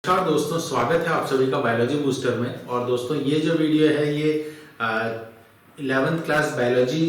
नमस्कार दोस्तों, स्वागत है आप सभी का बायोलॉजी बूस्टर में। और दोस्तों ये जो वीडियो है ये 11th क्लास बायोलॉजी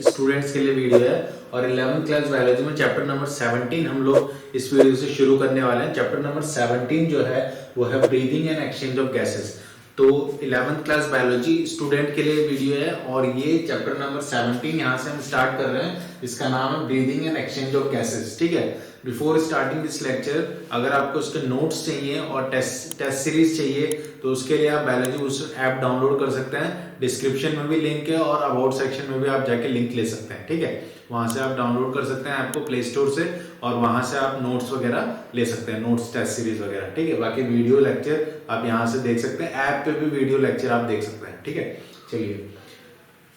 स्टूडेंट्स के लिए वीडियो है। और 11th क्लास बायोलॉजी में चैप्टर नंबर 17 हम लोग इस वीडियो से शुरू करने वाले हैं। चैप्टर नंबर 17 जो है वो है breathing and exchange of gases. तो 11th क्लास बायोलॉजी स्टूडेंट के लिए वीडियो है और ये चैप्टर नंबर 17 यहाँ से हम स्टार्ट कर रहे हैं। इसका नाम है breathing and exchange of gases. ठीक है, बिफोर स्टार्टिंग दिस लेक्चर अगर आपको उसके नोट्स चाहिए और टेस्ट सीरीज चाहिए तो उसके लिए आप बायोलॉजी बूस्टर ऐप डाउनलोड कर सकते हैं। डिस्क्रिप्शन में भी लिंक है और अबाउट सेक्शन में भी आप जाके लिंक ले सकते हैं। ठीक है, वहां से आप डाउनलोड कर सकते हैं ऐप को प्ले स्टोर से और वहां से आप नोट्स वगैरह ले सकते हैं, नोट्स टेस्ट सीरीज वगैरह। ठीक है, बाकी वीडियो लेक्चर आप यहाँ से देख सकते हैं, ऐप पे भी वीडियो लेक्चर आप देख सकते हैं। ठीक है, चलिए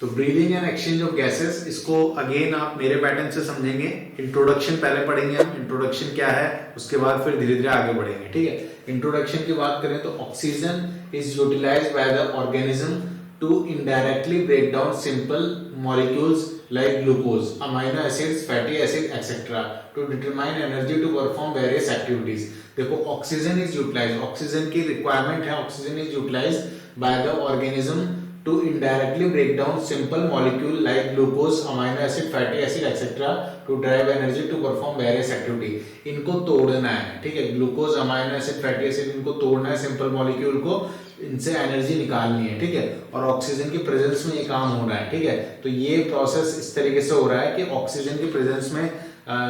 तो breathing and exchange of gases, इसको अगेन आप मेरे पैटर्न से समझेंगे। इंट्रोडक्शन पहले पढ़ेंगे हम, इंट्रोडक्शन क्या है, उसके बाद फिर धीरे धीरे आगे बढ़ेंगे। ठीक है, इंट्रोडक्शन की बात करें तो oxygen is utilised by the organism to indirectly break down simple molecules like glucose, amino acids, fatty acid, etc. to determine energy to perform various activities. देखो ऑक्सीजन इज यूटिलाइज्ड, ऑक्सीजन की requirement है, oxygen is utilised by the organism to indirectly break down simple molecule like glucose, amino acid, fatty acid, etc. to drive energy to perform various activity. इनको तोड़ना है। ठीक है, glucose, amino acid, fatty acid, इनको तोड़ना है simple molecule को, इनसे एनर्जी निकालनी है। ठीक है, और ऑक्सीजन की प्रेजेंस में ये काम हो रहा है। ठीक है, तो ये प्रोसेस इस तरीके से हो रहा है कि ऑक्सीजन की प्रेजेंस में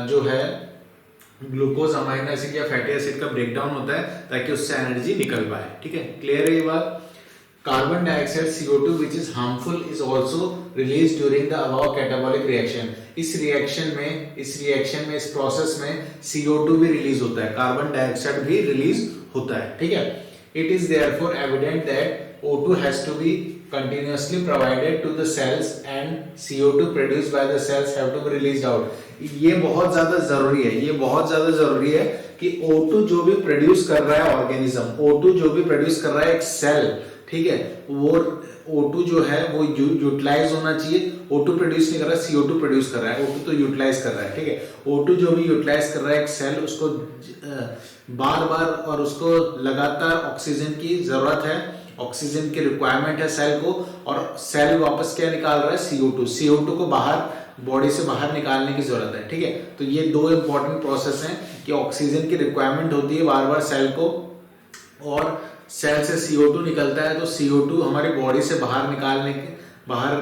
जो है ग्लूकोज, अमाइनो एसिड या फैटी एसिड का ब्रेकडाउन होता है ताकि उससे एनर्जी निकल पाए। ठीक है, क्लियर है ये बात। Carbon dioxide CO2 which is harmful is also released during the above catabolic reaction. इस रिएक्शन में इस प्रोसेस में CO2 भी रिलीज होता है, कार्बन डाइऑक्साइड भी रिलीज होता है। ठीक है, it is therefore evident that O2 has to be continuously provided to the cells and CO2 produced by the cells have to be released out. ये बहुत ज्यादा जरूरी है कि O2 जो भी प्रोड्यूस कर रहा है ऑर्गेनिज्म, O2 जो भी प्रोड्यूस कर रहा है एक सेल, ठीक है, वो O2 जो है वो यूटिलाइज होना चाहिए। O2 प्रोड्यूस नहीं कर रहा है, CO2 प्रोड्यूस कर रहा है, O2 तो यूटिलाइज कर रहा है। ठीक है, O2 जो भी यूटिलाइज कर रहा है एक सेल, उसको बार बार और उसको लगातार ऑक्सीजन की जरूरत है, ऑक्सीजन की रिक्वायरमेंट है सेल को, और सेल वापस क्या निकाल रहा है, CO2 को बाहर बॉडी से बाहर निकालने की जरूरत है। ठीक है, तो ये दो इंपॉर्टेंट प्रोसेस हैं कि ऑक्सीजन की रिक्वायरमेंट होती है बार बार सेल को, और सेल से CO2 निकलता है, तो CO2 हमारी बॉडी से बाहर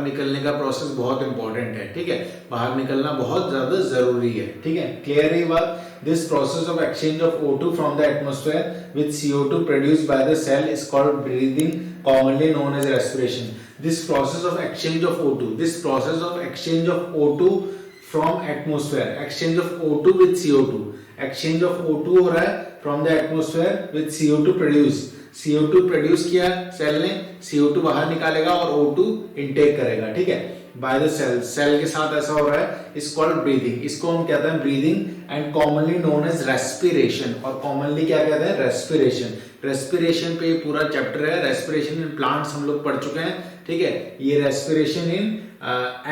निकलने का प्रोसेस बहुत इंपॉर्टेंट है। ठीक है, बाहर निकलना बहुत ज्यादा जरूरी है। ठीक है, क्लियर है ये बात। This process of exchange of O2 from the atmosphere with CO2 produced by the cell is called breathing, commonly known as respiration. This process of exchange of O2 from atmosphere, exchange of O2 with CO2, exchange of O2 हो रहा है from the atmosphere with CO2 produce किया cell ने, CO2 बाहर निकालेगा और O2 intake करेगा। ठीक है, बाय द सेल के साथ ऐसा हो रहा है, इज कॉल्ड ब्रीदिंग। इसको हम कहते हैं breathing and commonly known as respiration. और कॉमनली क्या कहते हैं, रेस्पिरेशन पे ये पूरा चैप्टर है। रेस्पिरेशन इन प्लांट्स हम लोग पढ़ चुके हैं। ठीक है, ये रेस्पिरेशन इन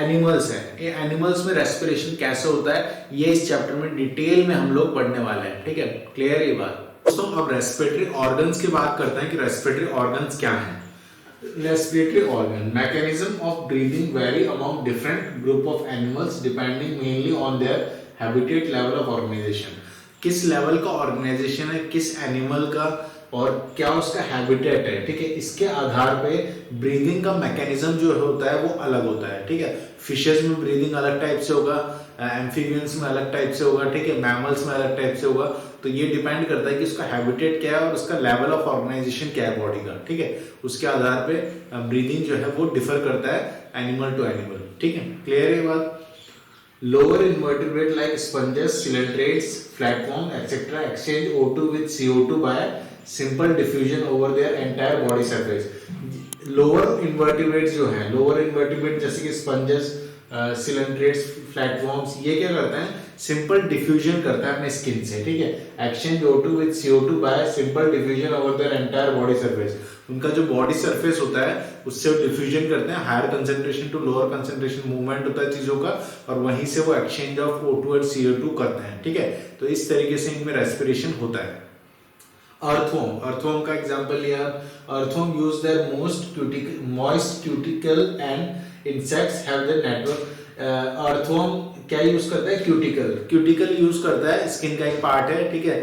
एनिमल्स है। ये एनिमल्स में रेस्पिरेशन कैसे होता है ये इस चैप्टर में डिटेल में हम लोग पढ़ने वाले हैं। ठीक है, क्लियर ये बात। दोस्तों अब रेस्पिरेटरी ऑर्गन्स की बात करते हैं कि रेस्पिरेटरी ऑर्गन्स क्या हैं। Respiratory organ mechanism of breathing vary among different group of animals depending mainly on their habitat level of organization. किस लेवल का ऑर्गेनाइजेशन है, किस एनिमल का और क्या उसका हैबिटेट है। ठीक है, इसके आधार पे ब्रीदिंग का मैकेनिज्म जो होता है वो अलग होता है। ठीक है, फिशेस में ब्रीदिंग अलग टाइप से होगा, एम्फीबियंस में अलग टाइप से होगा, ठीक है, मैमल्स में अलग टाइप से होगा। तो ये डिपेंड करता है कि उसका हैबिटेट क्या है और उसका लेवल ऑफ ऑर्गेनाइजेशन क्या है बॉडी का। ठीक है, उसके आधार पे ब्रीदिंग जो है वो डिफर करता है एनिमल टू एनिमल। ठीक है, क्लियर है बात। Lower invertebrate like sponges, coelenterates, flatworm etcetera exchange O2 with CO2 by simple diffusion over their entire body surface. Lower invertebrates जो है, लोअर इनवर्टिब्रेट जैसे कि स्पंजेस, सिलेंट्रेट्स, प्लेटफॉर्म्स, ये क्या करते हैं, सिंपल डिफ्यूजन करता है अपने स्किन से। ठीक है, exchange O2 with CO2 by simple diffusion over their entire body surface. उनका जो बॉडी सरफेस होता है उससे वो डिफ्यूजन करते हैं, higher concentration to lower concentration movement होता है चीजों का, और वहीं से वो एक्सचेंज ऑफ O2 और CO2 करते हैं। ठीक है, तो इस तरीके से इनमें रेस्पिरेशन होता है। अर्थवॉर्म का एग्जांपल लिया। Earthworm use their moist cuticle and insects have the network. Earthworm क्या यूज करता है? क्यूटिकल यूज करता है, स्किन का एक पार्ट है, ठीक है,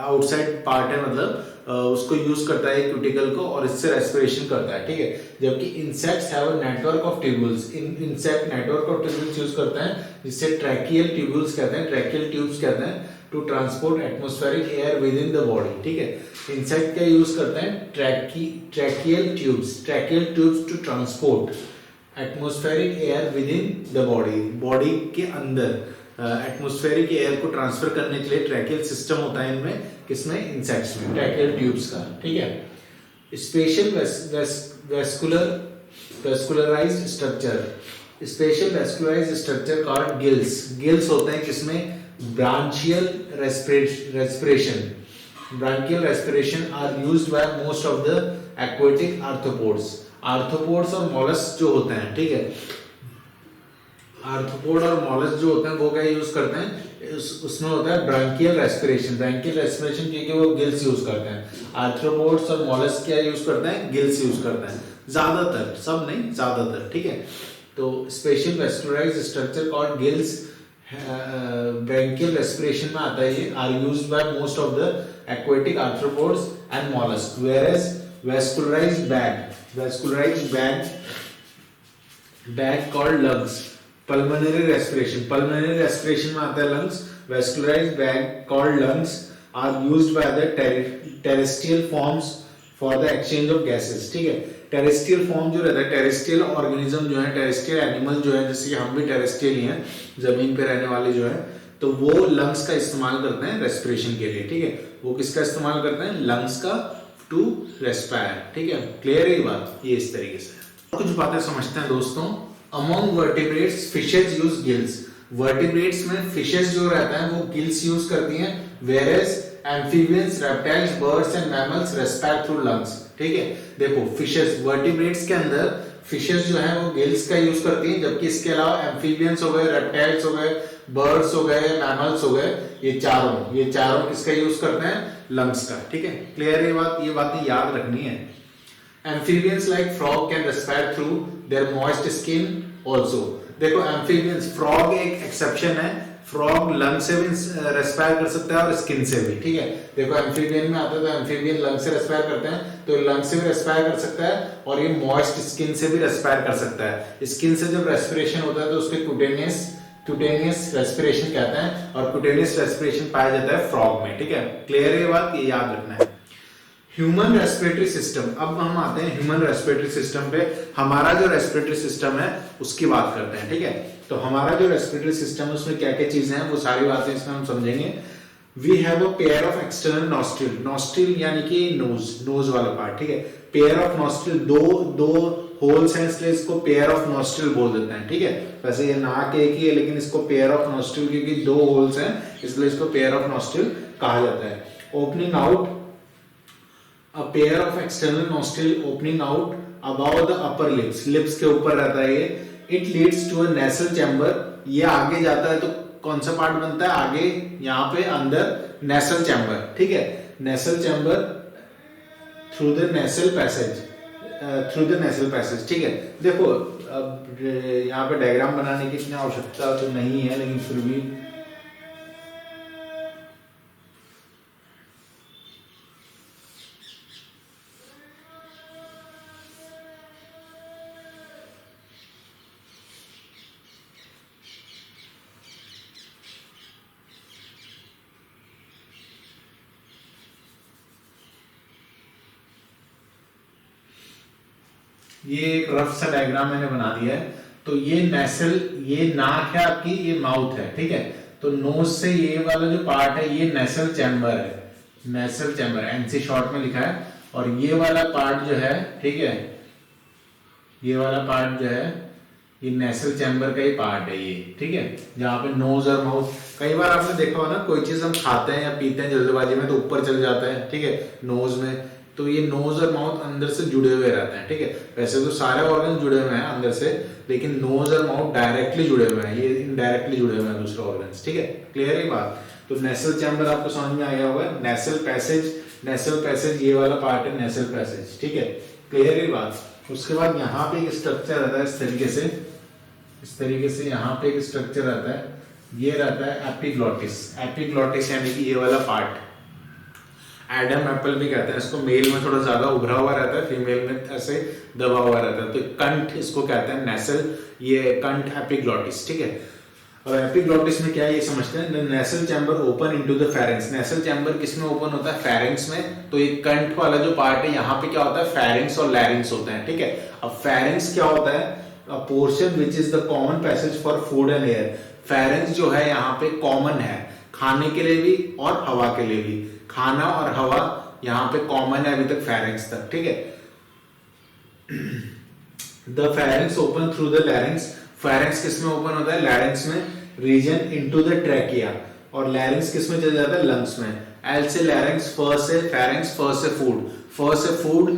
आउटसाइड पार्ट है, मतलब उसको यूज करता है क्यूटिकल को, और इससे रेस्पिरेशन करता है, ठीक है। जबकि insects have a network of tubules, insect network of tubules use करते हैं, जिससे ट्रैकियल ट्यूब्यूल्स कहते हैं, ट्रैकियल ट्यूब्स कहते हैं, to transport atmospheric air within the body, ठीक है। इंसेक्ट क्या यूज करते हैं? Tracheal tubes to transport atmospheric air within the body के अंदर एटमॉस्फेरिक एयर को ट्रांसफर करने के लिए ट्रैकियल सिस्टम होता है इनमें, किसमें? इंसेक्ट्स में, ट्रैकियल ट्यूब्स का, ठीक है। Special vascularised structure called gills होते हैं किसमें? Branchial respiration are used by most of the aquatic arthropods और मॉलस्क जो होते हैं, ठीक है, आर्थ्रोपोड और मॉलस्क जो होते हैं वो क्या यूज करते हैं? उसमें होता है ब्रांकियल रेस्पिरेशन क्योंकि वो गिल्स यूज करते हैं। आर्थ्रोपोड्स और मॉलस्क क्या यूज करते हैं? गिल्स यूज करते हैं, ज्यादातर, सब नहीं, ज्यादातर, ठीक है। तो special vascularised structure called gills branchial respiration में आता है ये, are used by most of the aquatic arthropods and mollusc, whereas vascularised bag called lungs, pulmonary respiration में आता है lungs, vascularised bag called lungs are used by the terrestrial forms for the exchange of gases, ठीक है। Terrestrial form जो रहता है, terrestrial organism जो है, टेरेस्ट्रियल एनिमल जो है, जैसे कि हम भी टेरेस्ट्रियल ही हैं, जमीन पे रहने वाले जो है, तो वो लंग्स का इस्तेमाल करते हैं रेस्पिरेशन के लिए, ठीक है। वो किसका इस्तेमाल करते हैं? लंग्स का, टू रेस्पायर, ठीक है। क्लियर है ये बात? ये इस तरीके से कुछ बातें समझते हैं दोस्तों। Among vertebrates fishes use gills, vertebrates में फिशेज जो रहता है वो गिल्स यूज करती हैं, whereas amphibians, reptiles, birds and mammals respire through lungs, ठीक है। देखो फिशेज, वर्टिब्रेट्स के अंदर फिशेज जो है वो गिल्स का यूज करती हैं, जबकि इसके अलावा एम्फीबियंस हो गए, रेप्टाइल्स हो गए, बर्ड्स हो गए, मैमल्स हो गए, ये चारों किसका यूज करते हैं? लंग्स का, ठीक है। क्लियर है बात? ये बातें याद रखनी है। Amphibians like frog can respire through their moist skin also. देखो एम्फीबियंस, फ्रॉग एक एक्सेप्शन है, फ्रॉग लंग से भी रेस्पायर कर सकता है और स्किन से भी, ठीक है। देखो एम्फीबियन में आता है तो एम्फीबियन लंग से रेस्पायर करते हैं, तो लंग से भी रेस्पायर कर सकता है और ये मॉइस्ट स्किन से भी रेस्पायर कर सकता है। स्किन से जब रेस्पिरेशन होता है तो उसके क्यूटेनियस रेस्पिरेशन कहते हैं, और क्यूटेनियस रेस्पिरेशन पाया जाता है फ्रॉग में, ठीक है। क्लियर है ये बात? ये याद रखना है। ह्यूमन रेस्पिरेटरी सिस्टम, अब हम आते हैं ह्यूमन रेस्पिरेटरी सिस्टम पे। हमारा जो रेस्पिरेटरी सिस्टम है उसकी बात करते हैं, ठीक है। तो हमारा जो रेस्पिरेटरी सिस्टम है उसमें क्या क्या चीजें हैं वो सारी बातें इसमें हम समझेंगे। We have a pair of external nostril यानी कि नोज वाला पार्ट, ठीक है। पेयर ऑफ नॉस्ट्रिल, दो होल्स हैं इसलिए इसको पेयर ऑफ नॉस्ट्रिल बोल देते हैं, ठीक है। वैसे ये नाक एक ही है लेकिन इसको पेयर ऑफ नॉस्ट्रिल, क्योंकि दो होल्स हैं इसलिए इसको पेयर ऑफ नॉस्ट्रिल कहा जाता है। Opening out, a pair of external nostril opening out above the upper lips के ऊपर रहता है ये। it leads to a nasal chamber, ये आगे जाता है तो कौन सा पार्ट बनता है आगे? यहाँ पे अंदर nasal chamber, ठीक है। nasal chamber through the nasal passage, ठीक है। देखो अब यहाँ पे डायग्राम बनाने की इतनी आवश्यकता तो नहीं है, लेकिन फिर भी ये एक रफ सा डायग्राम मैंने बना दिया है। तो ये नाक है आपकी, ये माउथ है, ठीक है। तो नोज से ये वाला जो पार्ट है ये नेसल चैम्बर है, नेसल चैम्बर एनसी शॉर्ट में लिखा है। और ये वाला पार्ट जो है, ठीक है, ये वाला पार्ट जो है ये नेसल चैम्बर का ही पार्ट है ये, ठीक है। जहाँ पे नोज और माउथ, कई बार आपने देखा हो ना कोई चीज हम खाते हैं या पीते हैं जल्दबाजी में तो ऊपर चल जाता है, ठीक है, नोज में। तो ये नोज और माउथ अंदर से जुड़े हुए रहते हैं, ठीक है। वैसे तो सारे ऑर्गन जुड़े हुए हैं अंदर से, लेकिन नोज और माउथ डायरेक्टली जुड़े हुए हैं, ये इनडायरेक्टली जुड़े हुए हैं दूसरे ऑर्गन्स, ठीक है। क्लियर है बात? तो नेसल चैम्बर आपको समझ में आ गया होगा। नेसल पैसेज ये वाला पार्ट है नेसल पैसेज, ठीक है, क्लियर है बात। उसके बाद यहाँ पे एक स्ट्रक्चर रहता है इस तरीके से यहाँ पे एक स्ट्रक्चर रहता है, ये रहता है एपिग्लॉटिस यानी कि ये वाला पार्ट एडम एप्पल भी कहते हैं इसको। मेल में थोड़ा ज्यादा उभरा हुआ रहता है, फीमेल में ऐसे दबा हुआ रहता है। तो कंठ इसको कहते हैं नेसल, ये कंठ एपिग्लॉटिस, ठीक है। और एपिग्लॉटिस में क्या है ये समझते हैं। Nasal chamber open into the pharynx. Nasal chamber किसमें ओपन होता है, फेरेंक्स में। तो ये कंठ वाला जो पार्ट है यहाँ पे क्या होता है, फेरेंक्स और लैरिंक्स होते हैं, ठीक है। अब फेरेंक्स क्या होता है, अ portion which is the common passage for food and air. Pharynx जो है यहाँ पे कॉमन है, खाने के लिए भी और हवा के लिए भी। खाना और हवा यहाँ पे कॉमन है अभी तक फेरेंक्स तक, ठीक है। The pharynx open through the larynx. Pharynx किस में ओपन होता है, लैरिंक्स में। Region into the trachea. और लैरिंक्स किस में चल जाता है, लंग्स में। एल से लैरिंक्स, फ से फेरेंक्स, फ से फूड, फ से फूड,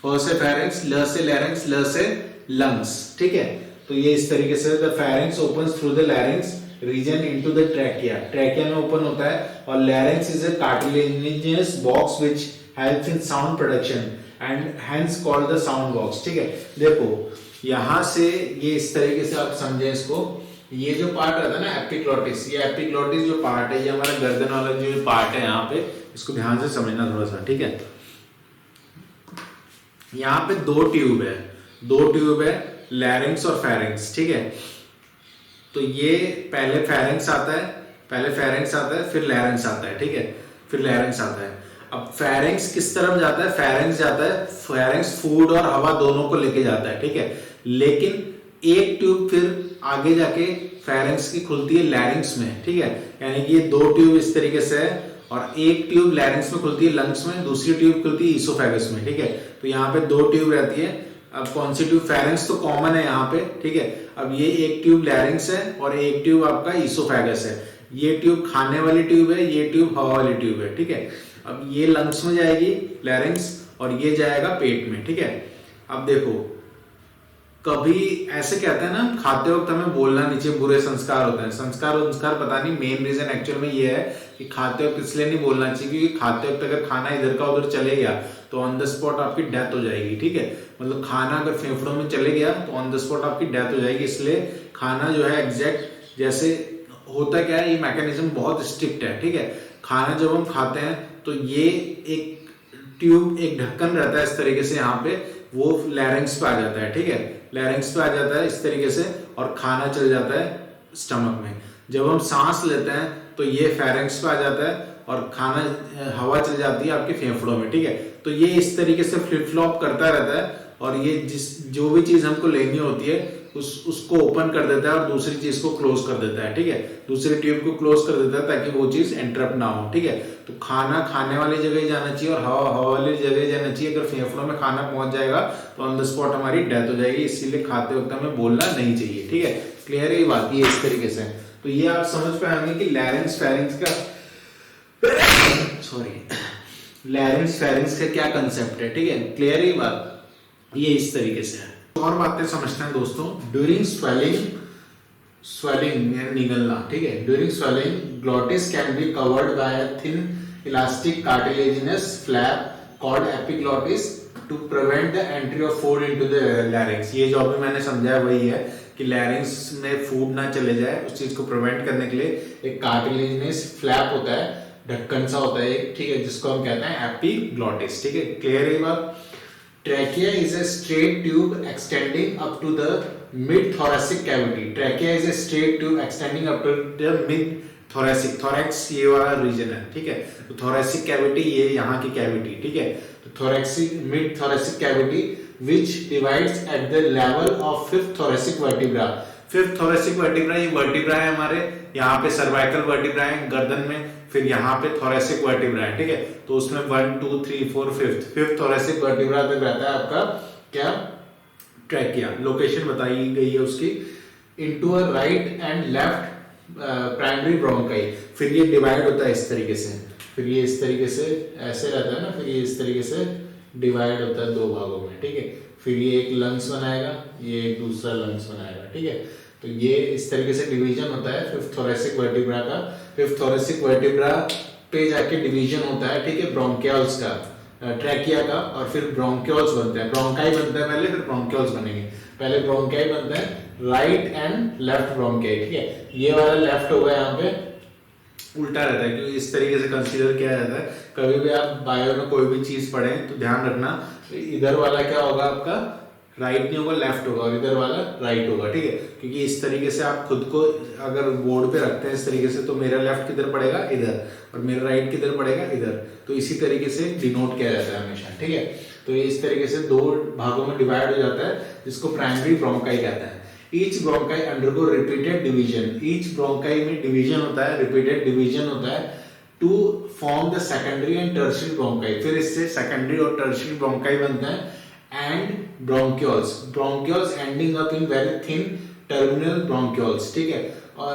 फ से फेरेंक्स, ल से लैरिंक्स, ल से लंग्स, ठीक है। तो ये इस तरीके से the pharynx opens through the larynx region into the trachea. Trachea में ओपन होता है। और larynx is a cartilaginous box which helps in sound production and hence called the sound box, ठीक है। देखो यहां से ये इस तरीके से आप समझे इसको। ये जो पार्ट रहता है ना एपिग्लॉटिस, ये एपिग्लॉटिस जो पार्ट है, ये हमारा गर्दन वाला जो पार्ट है यहाँ पे, इसको ध्यान से समझना थोड़ा सा, ठीक है। यहाँ पे दो ट्यूब है, लैरिंक्स और फेरेंक्स, ठीक है। तो ये पहले फेरेंक्स आता है, फिर लैरिंक्स आता है, ठीक है, फिर लैरिंक्स आता है। अब फेरेंक्स किस तरफ जाता है, फेरेंक्स फूड और हवा दोनों को लेके जाता है, ठीक है। लेकिन एक ट्यूब फिर आगे जाके फेरेंक्स की खुलती है लैरिंक्स में, ठीक है। यानी कि ये दो ट्यूब इस तरीके से है, और एक ट्यूब लैरिंक्स में खुलती है लंग्स में, दूसरी ट्यूब खुलती है ईसोफेगस में, ठीक है। तो यहाँ पे दो ट्यूब रहती है। अब कौन सी ट्यूब, फेरेंक्स तो कॉमन है यहाँ पे, ठीक है। अब ये एक ट्यूब लैरिंक्स है और एक ट्यूब आपका ईसोफेगस है। ये ट्यूब खाने वाली ट्यूब है, ये ट्यूब हवा वाली ट्यूब है, ठीक है। अब ये लंग्स में जाएगी लैरिंक्स और ये जाएगा पेट में, ठीक है। अब देखो कभी ऐसे कहते हैं ना, खाते वक्त हमें बोलना नहीं चाहिए, बुरे संस्कार होते हैं। संस्कार पता नहीं, मेन रीजन एक्चुअल में ये है कि खाते वक्त इसलिए नहीं बोलना चाहिए क्योंकि खाते वक्त अगर खाना इधर का उधर चले गया तो ऑन द स्पॉट आपकी डेथ हो जाएगी, ठीक है। मतलब खाना अगर फेफड़ों में चले गया तो ऑन द स्पॉट आपकी डेथ हो जाएगी। इसलिए खाना जो है एग्जैक्ट जैसे होता क्या है, ये मैकेनिज्म बहुत स्ट्रिक्ट है, ठीक है। खाना जब हम खाते हैं तो ये एक ट्यूब, एक ढक्कन रहता है इस तरीके से यहाँ पे, वो लैरिंक्स पे आ जाता है, ठीक है। लैरिंक्स पे आ जाता है इस तरीके से और खाना चल जाता है स्टमक में। जब हम सांस लेते हैं तो ये फेरेंक्स पे आ जाता है और खाना हवा चल जाती है आपके फेफड़ों में, ठीक है। तो ये इस तरीके से फ्लिप फ्लॉप करता रहता है और ये जो भी चीज हमको लेनी होती है उसको ओपन कर देता है और दूसरी चीज को क्लोज कर देता है, ठीक है। दूसरी ट्यूब को क्लोज कर देता है ताकि वो चीज इंटरप्ट ना हो, ठीक है। तो खाना खाने वाली जगह ही जाना चाहिए और हवा वाली जगह ही जाना चाहिए। अगर फेफड़ों में खाना पहुंच जाएगा तो ऑन द स्पॉट हमारी डेथ हो जाएगी। इसीलिए खाते वक्त हमें बोलना नहीं चाहिए, ठीक है। क्लियर है ये बात, ये इस तरीके से। तो ये आप समझ पाएंगे कि लैरिंक्स फेरेंक्स का लैरिंक्स फेरेंक्स का क्या कंसेप्ट है, ठीक है। क्लियर है बात, ये इस तरीके से है। और बातें समझते हैं दोस्तों। ड्यूरिंग swelling यानी निगलना, ठीक है। During swelling glottis can be covered by a thin elastic cartilaginous flap called epiglottis to prevent the entry of food into the larynx। ये जो अभी मैंने समझाया वही है कि लैरिंक्स में फूड ना चले जाए, उस चीज को प्रिवेंट करने के लिए एक कार्टिलेजिनस फ्लैप होता है, ढक्कन सा होता है, ठीक है, जिसको हम कहते हैं एपिग्लॉटिस, ठीक है। क्लियर है बात। Trachea is a straight tube extending up to the mid-thoracic cavity. Trachea is a straight tube extending up to the mid-thoracic. Thorax ये वाला रीजन है, ठीक है। तो thoracic cavity ये यहाँ की cavity, ठीक है। तो thoracic mid-thoracic cavity which divides at the level of fifth thoracic vertebra. Fifth thoracic vertebra ये vertebra है हमारे, यहाँ पे cervical vertebra है गर्दन में, फिर यहाँ पे thoracic vertebra है, ठीक है। तो उसमें 1 2 3 4 फिफ्थ thoracic vertebra तक रहता है आपका क्या, ट्रैकिया। लोकेशन बताई गई है उसकी। Into a right and left primary bronchi. फिर ये डिवाइड होता है इस तरीके से, फिर ये इस तरीके से ऐसे रहता है ना, फिर ये इस तरीके से डिवाइड होता है दो भागों में, ठीक है। फिर ये एक लंग्स बनाएगा, ये एक दूसरा लंग्स बनाएगा, ठीक है। तो ये इस तरीके से डिवीजन होता है फिफ्थ थोरेसिक वर्टिब्रा का। फिफ्थ थोरेसिक वर्टिब्रा पे जाके डिवीजन होता है, ठीक है, ब्रोंकियल्स का, ट्रैकिया का, और फिर ब्रोंकियल्स बनते हैं, ब्रोंकाई बनता है पहले, फिर ब्रोंकियल्स बनेंगे। पहले ब्रोंकाई बनता है राइट एंड लेफ्ट ब्रोंकाई, ठीक है। ये वाला लेफ्ट होगा, यहाँ पे उल्टा रहता है क्योंकि इस तरीके से कंसीडर किया जाता है। कभी भी आप बायो में कोई भी चीज पढ़ें तो ध्यान रखना, इधर वाला क्या होगा आपका, राइट नहीं होगा, लेफ्ट होगा, और इधर वाला राइट होगा, ठीक है। क्योंकि इस तरीके से आप खुद को अगर बोर्ड पे रखते हैं इस तरीके से, तो मेरा लेफ्ट किधर पड़ेगा, इधर, और मेरा राइट किधर पड़ेगा, इधर। तो इसी तरीके से डिनोट किया जाता है हमेशा, ठीक है। तो ये इस तरीके से दो भागों में डिवाइड हो जाता है, जिसको प्राइमरी ब्रोंकाई कहता है। Each bronchi undergo repeated division, each bronchi में डिवीजन होता है, रिपीटेड डिवीजन होता है to form the secondary and tertiary bronchi. फिर इससे सेकेंडरी और टर्शियरी ब्रोंकाई बनते हैं। And bronchioles, bronchioles ending up in very thin terminal bronchioles, ठीक है। और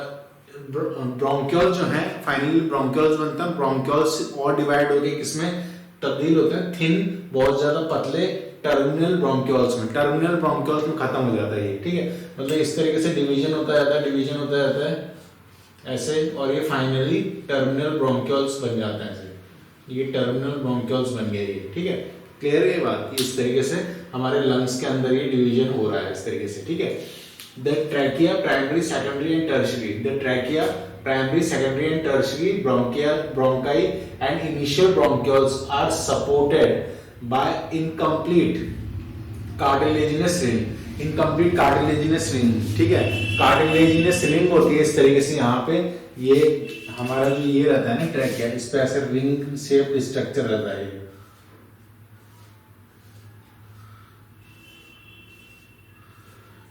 ब्रोंकियोल्स जो है फाइनली ब्रोंकियोल्स बनता है। ब्रोंकियोल्स और डिवाइड हो गए, किसमें तब्दील होते हैं, थिन बहुत ज्यादा पतले टर्मिनल ब्रोंकियोल्स में, टर्मिनल ब्रोंकियोल्स में खत्म हो जाता है ये, ठीक है। मतलब इस तरीके से डिवीजन होता जाता है, डिवीजन होता जाता है ऐसे, और ये फाइनली टर्मिनल ब्रोंकियोल्स बन जाता है ऐसे। ये टर्मिनल ब्रोंकियोल्स बन गए ये, ठीक है। क्लियर है ये बात, इस तरीके से हमारे लंग्स के अंदर ये डिवीजन हो रहा है इस तरीके से, ठीक है। The trachea primary secondary and tertiary, the trachea primary secondary and tertiary bronchi and initial bronchioles are supported by incomplete cartilaginous ring, incomplete cartilaginous ring, ठीक है। कार्टिलेजिनस रिंग होती है इस तरीके से, यहाँ पे ये हमारा जो ये रहता है ना ट्रैकिया, इस पे ऐसे रिंग शेप स्ट्रक्चर रहता है।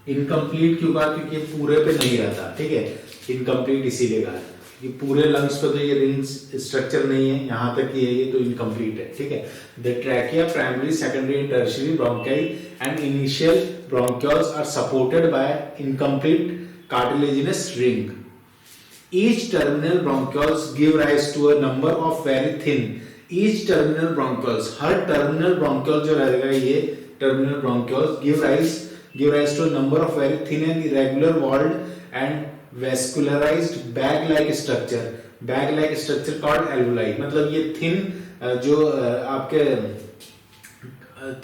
इनकम्प्लीट क्यों कहा, क्योंकि पूरे पे नहीं रहता, ठीक है। इनकम्प्लीट इसीलिए कहा है कि पूरे लंग्स पे तो ये रिंग स्ट्रक्चर नहीं है, यहाँ तक ये तो इनकम्प्लीट है, ठीक है। The trachea primary secondary and tertiary bronchi and initial bronchioles are supported by incomplete cartilaginous ring. Each terminal bronchioles give rise to a number of very thin, each terminal bronchioles, her terminal bronchiole जो रहेगा ये terminal bronchioles give rise to a number of very thin and irregular walled and vascularized bag-like structure called alveoli। मतलब ये thin जो आपके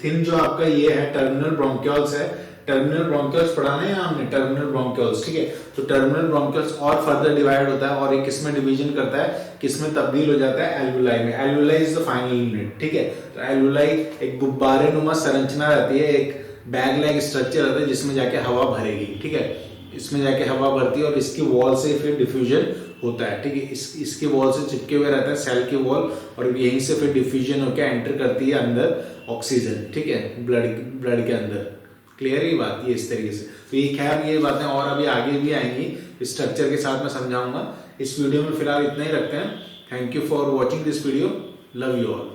thin जो आपका ये है terminal bronchioles है, टर्मिनल ब्रोंकियल्स पढ़ाना है हमने, टर्मिनल ब्रोंकियल्स, ठीक है। तो टर्मिनल ब्रोंकियल्स और फर्दर डिवाइड होता है, और एक किसमें डिवीजन करता है, किसमें तब्दील हो जाता है, एल्वुलाई में। Alveoli is the final unit, ठीक है। तो एल्वुलाई एक गुब्बारे नुमा संरचना रहती है, एक बैग लाइक स्ट्रक्चर रहता है जिसमें जाके हवा भरेगी, ठीक है। इसमें जाके हवा भरती है और इसकी वॉल से फिर डिफ्यूजन होता है, ठीक है। इसके वॉल से चिपके हुए रहता है सेल की वॉल, और यहीं से फिर डिफ्यूजन होकर एंटर करती है अंदर ऑक्सीजन, ठीक है, ब्लड के अंदर। क्लियर ही बात ये इस तरीके से। तो ये खैर ये बातें और अभी आगे भी आएंगी, स्ट्रक्चर के साथ मैं समझाऊंगा। इस वीडियो में फिलहाल इतना ही रखते हैं। Thank you for watching this video, love you all.